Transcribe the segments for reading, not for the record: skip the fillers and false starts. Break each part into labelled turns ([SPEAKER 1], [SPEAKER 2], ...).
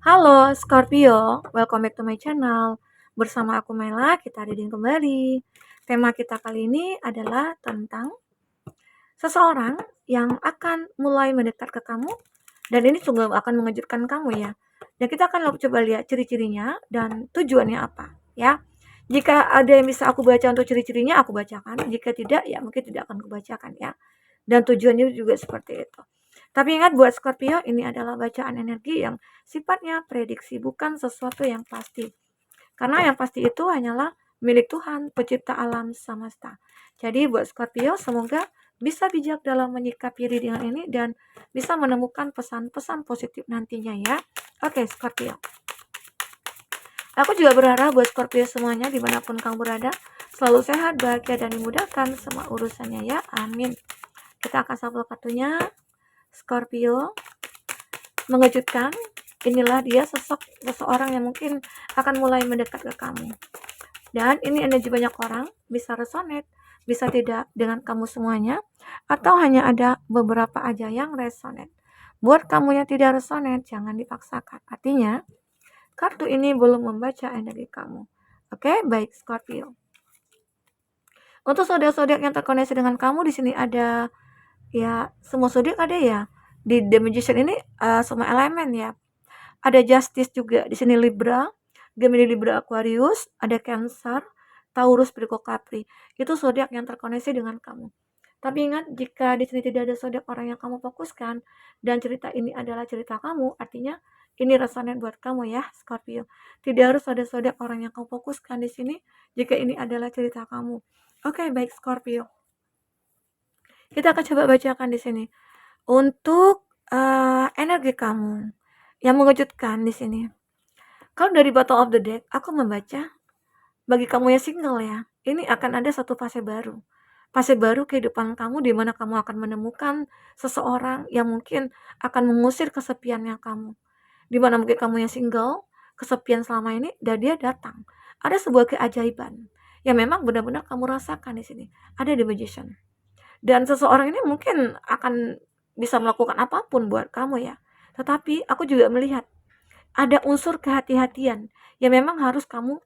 [SPEAKER 1] Halo Scorpio, welcome back to my channel. Bersama aku Mela, kita reading kembali. Tema kita kali ini adalah tentang seseorang yang akan mulai mendekat ke kamu dan ini sungguh akan mengejutkan kamu ya. Dan kita akan coba lihat ciri-cirinya dan tujuannya apa ya. Jika ada yang bisa aku baca untuk ciri-cirinya, aku bacakan. Jika tidak, ya mungkin tidak akan kubacakan ya. Dan tujuannya juga seperti itu. Tapi ingat buat Scorpio, ini adalah bacaan energi yang sifatnya prediksi, bukan sesuatu yang pasti. Karena yang pasti itu hanyalah milik Tuhan, pencipta alam semesta. Jadi buat Scorpio, semoga bisa bijak dalam menyikapi reading ini dan bisa menemukan pesan-pesan positif nantinya ya. Oke, Scorpio. Aku juga berharap buat Scorpio semuanya dimanapun kamu berada, selalu sehat, bahagia, dan dimudahkan semua urusannya ya. Amin. Kita akan shuffle kartunya. Scorpio, mengejutkan. Inilah dia seseorang yang mungkin akan mulai mendekat ke kamu. Dan ini energi banyak orang, bisa resonate, bisa tidak dengan kamu semuanya, atau hanya ada beberapa aja yang resonate. Buat kamu yang tidak resonate, jangan dipaksakan. Artinya, kartu ini belum membaca energi kamu. Oke, baik Scorpio. Untuk zodiak-zodiak yang terkoneksi dengan kamu, di sini ada ya semua zodiak ada ya. Di The Magician ini semua elemen ya. Ada Justice juga di sini, Libra, Gemini, Libra, Aquarius, ada Cancer, Taurus, Virgo, Capri. Itu zodiak yang terkoneksi dengan kamu. Tapi ingat, jika di sini tidak ada zodiak orang yang kamu fokuskan dan cerita ini adalah cerita kamu, artinya ini resonate buat kamu ya, Scorpio. Tidak harus ada zodiak orang yang kamu fokuskan di sini jika ini adalah cerita kamu. Oke, baik Scorpio. Kita akan coba bacakan di sini. Untuk energi kamu yang mengejutkan di sini. Kalau dari bottom of the deck, aku membaca bagi kamu yang single ya, ini akan ada satu fase baru. Fase baru kehidupan kamu di mana kamu akan menemukan seseorang yang mungkin akan mengusir kesepiannya kamu. Di mana mungkin kamu yang single, kesepian selama ini, dan dia datang. Ada sebuah keajaiban yang memang benar-benar kamu rasakan di sini. Ada The Magician. Dan seseorang ini mungkin akan bisa melakukan apapun buat kamu ya. Tetapi aku juga melihat ada unsur kehati-hatian yang memang harus kamu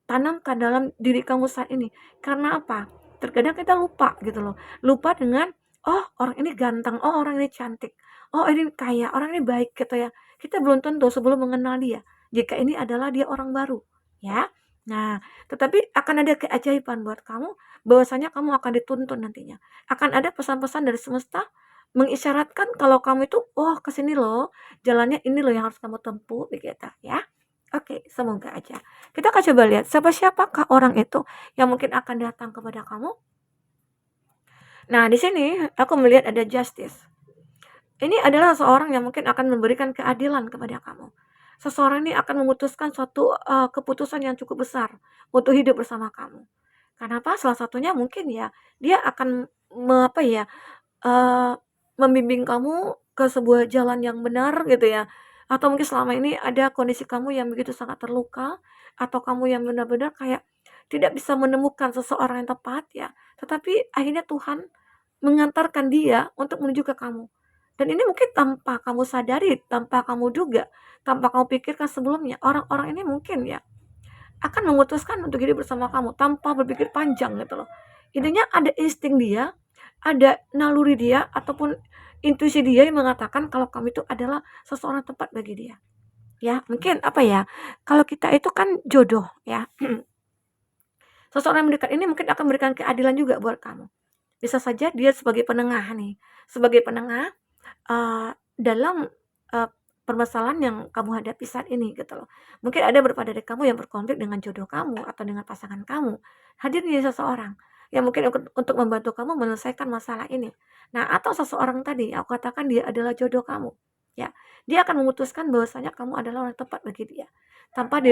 [SPEAKER 1] tanamkan dalam diri kamu saat ini. Karena apa? Terkadang kita lupa gitu loh. Lupa dengan, oh orang ini ganteng, oh orang ini cantik, oh ini kaya, orang ini baik gitu ya. Kita belum tentu sebelum mengenal dia. Jika ini adalah dia orang baru, ya. Nah, tetapi akan ada keajaiban buat kamu, bahwasanya kamu akan dituntun nantinya. Akan ada pesan-pesan dari semesta mengisyaratkan kalau kamu itu, oh kesini loh, jalannya ini loh yang harus kamu tempuh, begitu ya. Oke, semoga aja. Kita akan coba lihat siapakah orang itu yang mungkin akan datang kepada kamu. Nah, di sini aku melihat ada Justice. Ini adalah seorang yang mungkin akan memberikan keadilan kepada kamu. Seseorang ini akan memutuskan suatu keputusan yang cukup besar untuk hidup bersama kamu. Kenapa? Salah satunya mungkin ya, dia akan apa ya, membimbing kamu ke sebuah jalan yang benar gitu ya. Atau mungkin selama ini ada kondisi kamu yang begitu sangat terluka, atau kamu yang benar-benar kayak tidak bisa menemukan seseorang yang tepat ya. Tetapi akhirnya Tuhan mengantarkan dia untuk menuju ke kamu. Dan ini mungkin tanpa kamu sadari, tanpa kamu duga, tanpa kamu pikirkan sebelumnya, orang-orang ini mungkin ya akan memutuskan untuk hidup bersama kamu tanpa berpikir panjang gitu loh. Intinya ada insting dia, ada naluri dia ataupun intuisi dia yang mengatakan kalau kamu itu adalah seseorang tepat bagi dia. Ya, mungkin apa ya? Kalau kita itu kan jodoh ya. Seseorang yang mendekat ini mungkin akan memberikan keadilan juga buat kamu. Bisa saja dia sebagai penengah nih, sebagai penengah dalam permasalahan yang kamu hadapi saat ini gitu loh. Mungkin ada beberapa dari kamu yang berkonflik dengan jodoh kamu atau dengan pasangan kamu. Hadir nih seseorang yang mungkin untuk membantu kamu menyelesaikan masalah ini. Nah, atau seseorang tadi aku katakan dia adalah jodoh kamu. Ya, dia akan memutuskan bahwasanya kamu adalah orang tepat bagi dia. Tanpa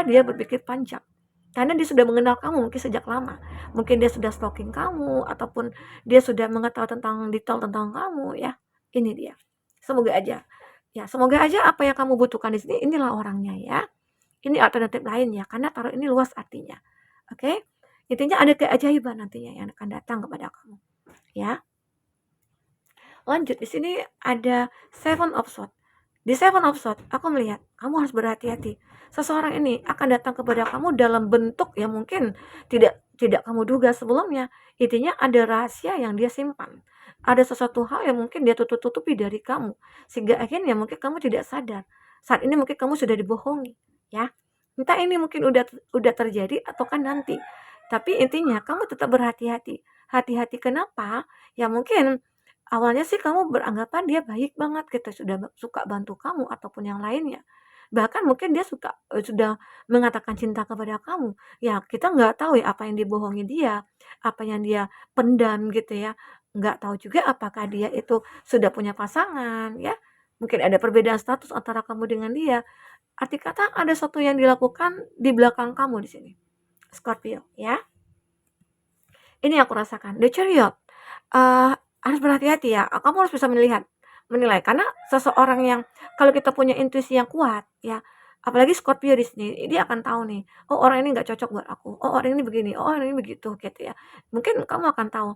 [SPEAKER 1] dia berpikir panjang. Karena dia sudah mengenal kamu mungkin sejak lama. Mungkin dia sudah stalking kamu ataupun dia sudah mengetahui tentang detail tentang kamu ya. Ini dia. Semoga aja. Ya, semoga aja apa yang kamu butuhkan di sini inilah orangnya ya. Ini alternatif lain ya, karena tarot ini luas artinya. Oke? Intinya ada keajaiban nantinya yang akan datang kepada kamu. Ya. Lanjut di sini ada Seven of Swords. Di Seven of Swords, aku melihat kamu harus berhati-hati. Seseorang ini akan datang kepada kamu dalam bentuk yang mungkin tidak tidak kamu duga sebelumnya. Intinya ada rahasia yang dia simpan. Ada sesuatu hal yang mungkin dia tutup-tutupi dari kamu. Sehingga akhirnya mungkin kamu tidak sadar. Saat ini mungkin kamu sudah dibohongi, ya. Entah ini mungkin udah terjadi atau kan nanti. Tapi intinya kamu tetap berhati-hati. Hati-hati kenapa? Ya mungkin awalnya sih kamu beranggapan dia baik banget gitu, sudah suka bantu kamu ataupun yang lainnya. Bahkan mungkin dia sudah mengatakan cinta kepada kamu. Ya kita nggak tahu ya apa yang dibohongi dia, apa yang dia pendam gitu ya. Nggak tahu juga apakah dia itu sudah punya pasangan ya. Mungkin ada perbedaan status antara kamu dengan dia. Arti kata ada sesuatu yang dilakukan di belakang kamu di sini. Scorpio ya. Ini yang aku rasakan. The Chariot. Harus berhati-hati ya. Kamu harus bisa menilai karena seseorang yang kalau kita punya intuisi yang kuat ya, apalagi Scorpio di sini, dia akan tahu nih, oh orang ini nggak cocok buat aku, oh orang ini begini, oh orang ini begitu gitu ya. Mungkin kamu akan tahu.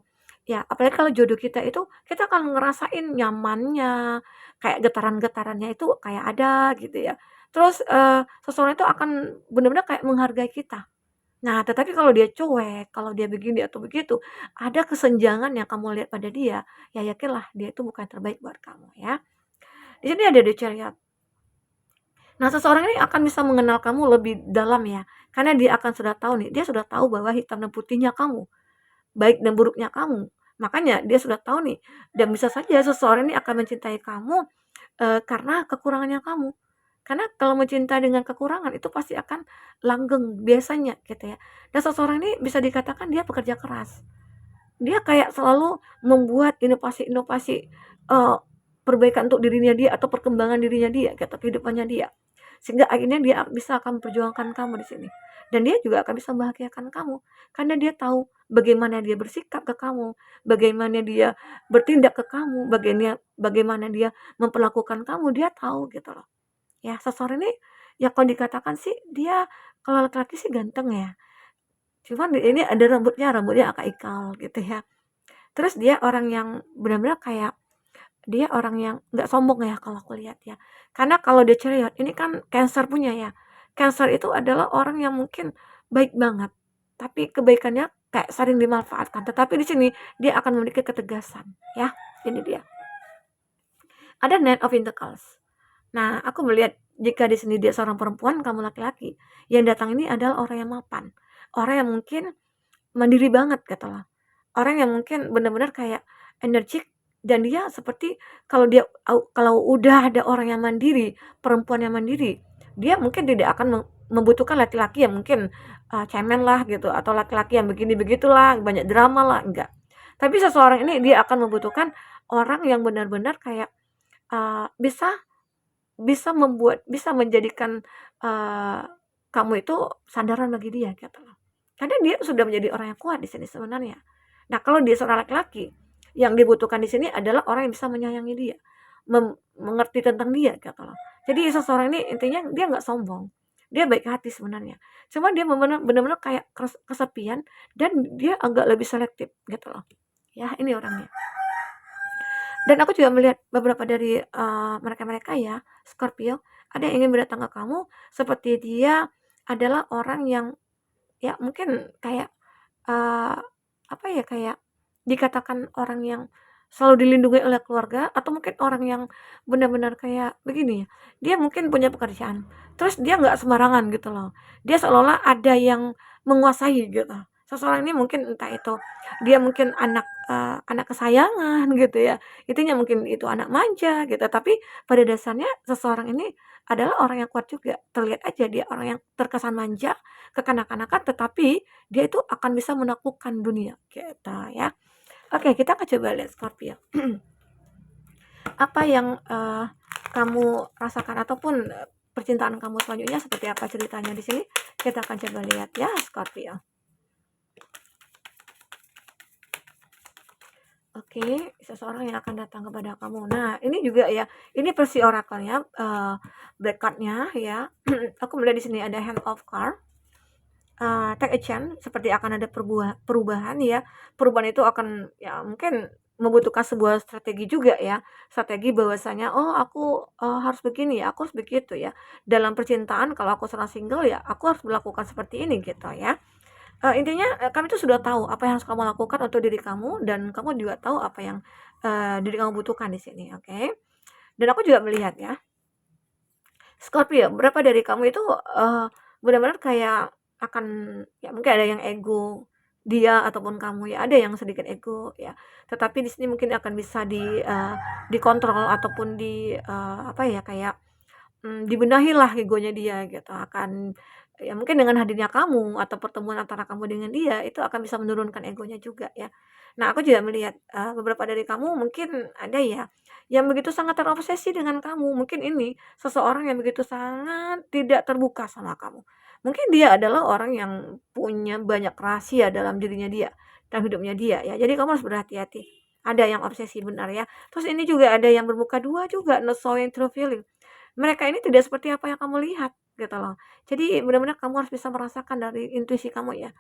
[SPEAKER 1] Ya, apalagi kalau jodoh kita itu kita akan ngerasain nyamannya, kayak getaran-getarannya itu kayak ada gitu ya. Terus seseorang itu akan benar-benar kayak menghargai kita. Nah, tetapi kalau dia cuek, kalau dia begini atau begitu, ada kesenjangan yang kamu lihat pada dia, ya yakinlah dia itu bukan terbaik buat kamu ya. Di sini ada The Chariot. Nah, seseorang ini akan bisa mengenal kamu lebih dalam ya, karena dia akan sudah tahu nih, dia sudah tahu bahwa hitam dan putihnya kamu, baik dan buruknya kamu. Makanya dia sudah tahu nih, dan bisa saja seseorang ini akan mencintai kamu karena kekurangannya kamu. Karena kalau mencinta dengan kekurangan itu pasti akan langgeng biasanya gitu ya. Dan seseorang ini bisa dikatakan dia pekerja keras. Dia kayak selalu membuat inovasi-inovasi perbaikan untuk dirinya dia atau perkembangan dirinya dia gitu, kehidupannya dia. Sehingga akhirnya dia bisa akan memperjuangkan kamu di sini. Dan dia juga akan bisa membahagiakan kamu karena dia tahu bagaimana dia bersikap ke kamu, bagaimana dia bertindak ke kamu, bagaimana dia memperlakukan kamu, dia tahu gitu loh. Ya, seseorang ini ya kalau dikatakan sih dia kalau laki-laki sih ganteng ya. Cuman ini ada rambutnya agak ikal gitu ya. Terus dia orang yang benar-benar kayak dia orang yang nggak sombong ya kalau aku lihat ya. Karena kalau dia Chariot ini kan Cancer punya ya. Cancer itu adalah orang yang mungkin baik banget, tapi kebaikannya kayak sering dimanfaatkan. Tetapi di sini dia akan memiliki ketegasan ya. Ini dia. Ada Knight of Pentacles. Nah, aku melihat jika di sini dia seorang perempuan, kamu laki-laki, yang datang ini adalah orang yang mapan. Orang yang mungkin mandiri banget gitu loh. Orang yang mungkin benar-benar kayak energik dan dia seperti kalau udah ada orang yang mandiri, perempuan yang mandiri, dia mungkin tidak akan membutuhkan laki-laki yang mungkin cemen lah gitu atau laki-laki yang begini begitulah, banyak drama lah, enggak. Tapi seseorang ini dia akan membutuhkan orang yang benar-benar kayak bisa bisa menjadikan kamu itu sandaran bagi dia gitu loh. Karena dia sudah menjadi orang yang kuat di sini sebenarnya. Nah, kalau dia seorang laki-laki, yang dibutuhkan di sini adalah orang yang bisa menyayangi dia, mengerti tentang dia gitu loh. Jadi seseorang ini intinya dia nggak sombong. Dia baik hati sebenarnya. Cuma dia benar-benar kayak kesepian dan dia agak lebih selektif gitu loh. Ya, ini orangnya. Dan aku juga melihat beberapa dari mereka-mereka ya, Scorpio, ada yang ingin berdatang ke kamu seperti dia adalah orang yang ya mungkin kayak apa ya, kayak dikatakan orang yang selalu dilindungi oleh keluarga atau mungkin orang yang benar-benar kayak begini ya, dia mungkin punya pekerjaan, terus dia nggak sembarangan gitu loh. Dia seolah-olah ada yang menguasai gitu. Seseorang ini mungkin entah itu dia mungkin anak kesayangan gitu ya, intinya mungkin itu anak manja gitu, tapi pada dasarnya seseorang ini adalah orang yang kuat juga. Terlihat aja dia orang yang terkesan manja, kekanak-kanakan, tetapi dia itu akan bisa menaklukkan dunia gitu ya. Oke, kita akan coba lihat Scorpio. Apa yang kamu rasakan ataupun percintaan kamu selanjutnya seperti apa ceritanya di sini? Kita akan coba lihat ya Scorpio. Oke, seseorang yang akan datang kepada kamu. Nah, ini juga ya, ini versi orakelnya, black card-nya ya. Aku melihat di sini ada hand of card. Take a chance, seperti akan ada perubahan ya. Perubahan itu akan ya mungkin membutuhkan sebuah strategi juga ya, strategi bahwasanya, "Oh aku, harus begini ya, aku harus begitu ya." Dalam percintaan kalau aku seorang single ya, aku harus melakukan seperti ini gitu ya. Intinya, kamu tuh sudah tahu apa yang harus kamu lakukan untuk diri kamu dan kamu juga tahu apa yang, diri kamu butuhkan di sini, oke? Dan aku juga melihat ya, Scorpio, berapa dari kamu itu, benar-benar kayak akan ya mungkin ada yang ego dia ataupun kamu ya, ada yang sedikit ego ya, tetapi di sini mungkin akan bisa dikontrol ataupun apa ya, kayak dibenahilah egonya dia gitu, akan ya mungkin dengan hadirnya kamu atau pertemuan antara kamu dengan dia, itu akan bisa menurunkan egonya juga ya. Nah, aku juga melihat, beberapa dari kamu mungkin ada ya, yang begitu sangat terobsesi dengan kamu, mungkin ini seseorang yang begitu sangat tidak terbuka sama kamu. Mungkin dia adalah orang yang punya banyak rahasia dalam dirinya dia, dalam hidupnya dia ya, jadi kamu harus berhati-hati. Ada yang obsesi benar ya, terus ini juga ada yang bermuka dua juga, not showing true feeling. Mereka ini tidak seperti apa yang kamu lihat, gitu loh. Jadi benar-benar kamu harus bisa merasakan dari intuisi kamu ya.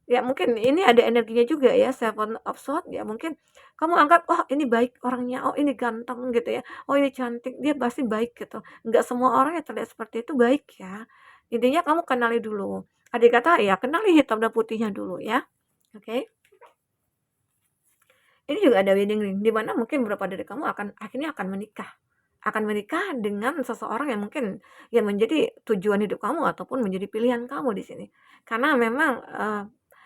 [SPEAKER 1] Ya mungkin ini ada energinya juga ya, Seven of Swords ya mungkin kamu anggap, "Oh ini baik orangnya, oh ini ganteng," gitu ya, "Oh ini cantik, dia pasti baik," gitu. Nggak semua orang yang terlihat seperti itu baik ya. Intinya kamu kenali dulu. Andai kata ya kenali hitam dan putihnya dulu ya, oke? Ini juga ada wedding ring, di mana mungkin beberapa dari kamu akhirnya akan menikah. Akan menikah dengan seseorang yang mungkin yang menjadi tujuan hidup kamu ataupun menjadi pilihan kamu di sini. Karena memang,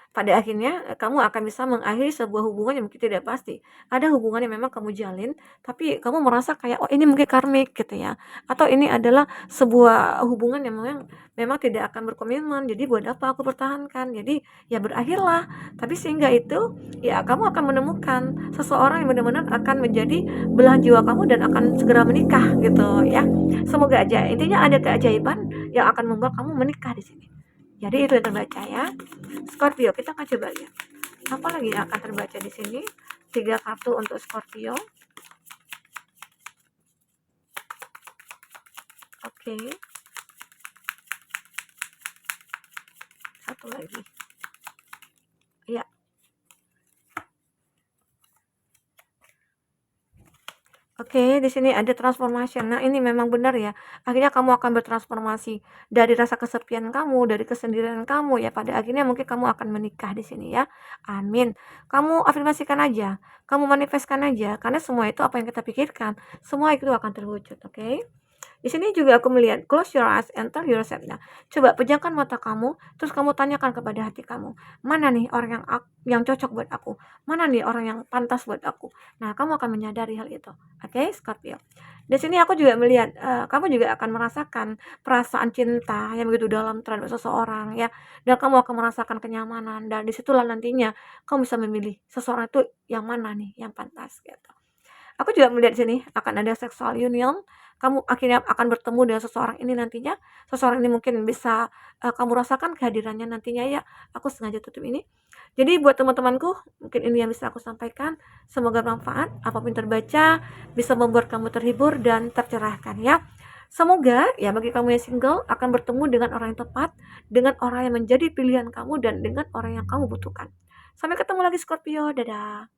[SPEAKER 1] pada akhirnya, kamu akan bisa mengakhiri sebuah hubungan yang mungkin tidak pasti. Ada hubungan yang memang kamu jalin, tapi kamu merasa kayak, "Oh ini mungkin karmik," gitu ya, atau ini adalah sebuah hubungan yang memang memang tidak akan berkomitmen, jadi buat apa aku pertahankan. Jadi, ya berakhirlah. Tapi sehingga itu, ya kamu akan menemukan seseorang yang benar-benar akan menjadi belahan jiwa kamu dan akan segera menikah gitu ya. Semoga aja, intinya ada keajaiban yang akan membuat kamu menikah di sini. Jadi itu yang terbaca ya. Scorpio, kita akan coba lihat. Apa lagi yang akan terbaca di sini? 3 kartu untuk Scorpio. Oke. Satu lagi. Ya. Oke, di sini ada transformation. Nah, ini memang benar ya. Akhirnya kamu akan bertransformasi dari rasa kesepian kamu, dari kesendirian kamu ya. Pada akhirnya mungkin kamu akan menikah di sini ya. Amin. Kamu afirmasikan aja, kamu manifestkan aja, karena semua itu apa yang kita pikirkan, semua itu akan terwujud. Oke. Di sini juga aku melihat close your eyes and tell yourself. Nah, coba pejamkan mata kamu, terus kamu tanyakan kepada hati kamu, mana nih orang yang cocok buat aku? Mana nih orang yang pantas buat aku? Nah, kamu akan menyadari hal itu. Oke, Scorpio. Di sini aku juga melihat kamu juga akan merasakan perasaan cinta yang begitu dalam terhadap seseorang ya, dan kamu akan merasakan kenyamanan dan disitulah nantinya kamu bisa memilih seseorang itu yang mana nih yang pantas gitu. Aku juga melihat di sini akan ada sexual union, kamu akhirnya akan bertemu dengan seseorang ini nantinya, seseorang ini mungkin bisa, kamu rasakan kehadirannya nantinya ya, aku sengaja tutup ini. Jadi buat teman-temanku, mungkin ini yang bisa aku sampaikan, semoga bermanfaat, apapun terbaca, bisa membuat kamu terhibur dan tercerahkan ya. Semoga ya bagi kamu yang single akan bertemu dengan orang yang tepat, dengan orang yang menjadi pilihan kamu dan dengan orang yang kamu butuhkan. Sampai ketemu lagi Scorpio, dadah.